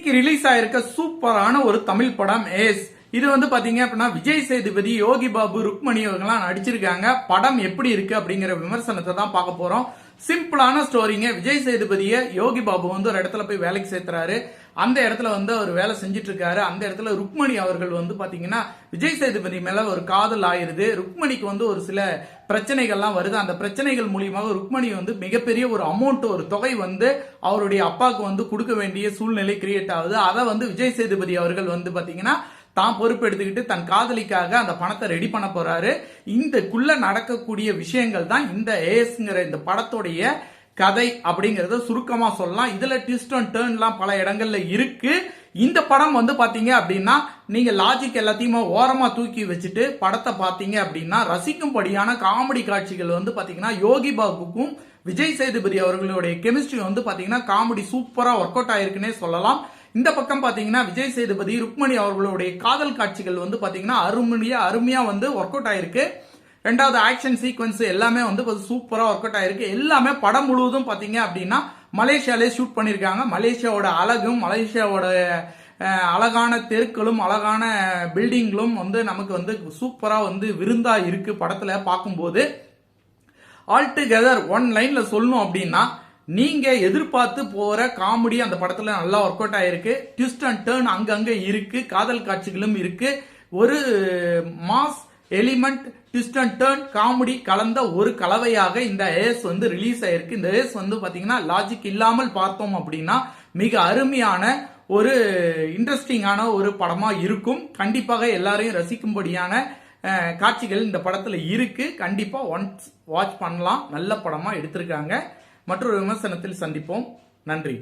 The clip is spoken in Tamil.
இன்னைக்கு ரிலீஸ் ஆயிருக்க சூப்பரான ஒரு தமிழ் படம் ஏஸ். இது வந்து பாத்தீங்க அப்படின்னா விஜய் சேதுபதி, யோகி பாபு, ருக்மணி அவங்கலாம் நடிச்சிருக்காங்க. படம் எப்படி இருக்கு அப்படிங்கிற விமர்சனத்தை தான் பார்க்க போறோம். சிம்பிளான ஸ்டோரிங்க. விஜய் சேதுபதிய யோகி பாபு வந்து ஒரு இடத்துல போய் வேலைக்கு சேர்த்துறாரு. அந்த இடத்துல வந்து அவர் வேலை செஞ்சுட்டு இருக்காரு. அந்த இடத்துல ருக்மணி அவர்கள் வந்து பாத்தீங்கன்னா விஜய் சேதுபதி மேல ஒரு காதல் ஆயிருது. ருக்மணிக்கு வந்து ஒரு சில பிரச்சனைகள்லாம் வருது. அந்த பிரச்சனைகள் மூலியமாக ருக்மணி வந்து மிகப்பெரிய ஒரு அமௌண்ட், ஒரு தொகை வந்து அவருடைய அப்பாவுக்கு வந்து கொடுக்க வேண்டிய சூழ்நிலை கிரியேட் ஆகுது. அதை வந்து விஜய் சேதுபதி அவர்கள் வந்து பாத்தீங்கன்னா தான் பொறுப்பெடுத்துக்கிட்டு தன் காதலிக்காக அந்த பணத்தை ரெடி பண்ண போறாரு. இந்தக்குள்ள நடக்கக்கூடிய விஷயங்கள் தான் இந்த ஏஸ்ங்கிற இந்த படத்துடைய கதை அப்படிங்கறத சுருக்கமா சொல்லலாம். இதுல ட்விஸ்ட் அண்ட் டர்ன்லாம் பல இடங்கள்ல இருக்கு. இந்த படம் வந்து பாத்தீங்க அப்படின்னா நீங்க லாஜிக் எல்லாத்தையுமே ஓரமா தூக்கி வச்சுட்டு படத்தை பாத்தீங்க அப்படின்னா ரசிக்கும்படியான காமெடி காட்சிகள் வந்து பாத்தீங்கன்னா யோகி பாபுக்கும் விஜய் சேதுபதி அவர்களுடைய கெமிஸ்ட்ரி வந்து பாத்தீங்கன்னா காமெடி சூப்பரா ஒர்க் அவுட் ஆயிருக்குன்னே சொல்லலாம். இந்த பக்கம் பாத்தீங்கன்னா விஜய் சேதுபதி, ருக்மணி அவர்களுடைய காதல் காட்சிகள் வந்து பாத்தீங்கன்னா அருமையா வந்து ஒர்க் அவுட் ஆயிருக்கு. ரெண்டாவது ஆக்ஷன் சீக்வன்ஸ் எல்லாமே வந்து சூப்பரா ஒர்க் அவுட் ஆயிருக்கு. எல்லாமே படம் முழுவதும் பாத்தீங்க அப்படின்னா மலேசியாலே ஷூட் பண்ணிருக்காங்க. மலேசியாவோட அழகும், மலேசியாவோட அழகான தெருக்களும், அழகான பில்டிங்களும் வந்து நமக்கு வந்து சூப்பரா வந்து விருந்தா இருக்கு படத்துல பார்க்கும்போது. ஆல் டுகெதர் ஒன் லைன்ல சொல்லணும் அப்படின்னா நீங்க எதிர்பார்த்து போற காமெடி அந்த படத்துல நல்லா ஒர்க் அவுட் ஆயிருக்கு. ட்விஸ்ட் அண்ட் டர்ன் அங்கங்க இருக்கு. காதல் காட்சிகளும் இருக்கு. ஒரு mass element, twist and turn, comedy கலந்த ஒரு கலவையாக இந்த ஏஸ் வந்து ரிலீஸ் ஆயிருக்கு. இந்த ஏஸ் வந்து பாத்தீங்கன்னா லாஜிக் இல்லாமல் பார்த்தோம் அப்படின்னா மிக அருமையான ஒரு இன்ட்ரெஸ்டிங்கான ஒரு படமா இருக்கும். கண்டிப்பாக எல்லாரையும் ரசிக்கும்படியான காட்சிகள் இந்த படத்துல இருக்கு. கண்டிப்பா ஒன்ஸ் வாட்ச் பண்ணலாம். நல்ல படமா எடுத்திருக்காங்க. மற்றொரு விமர்சனத்தில் சந்திப்போம். நன்றி.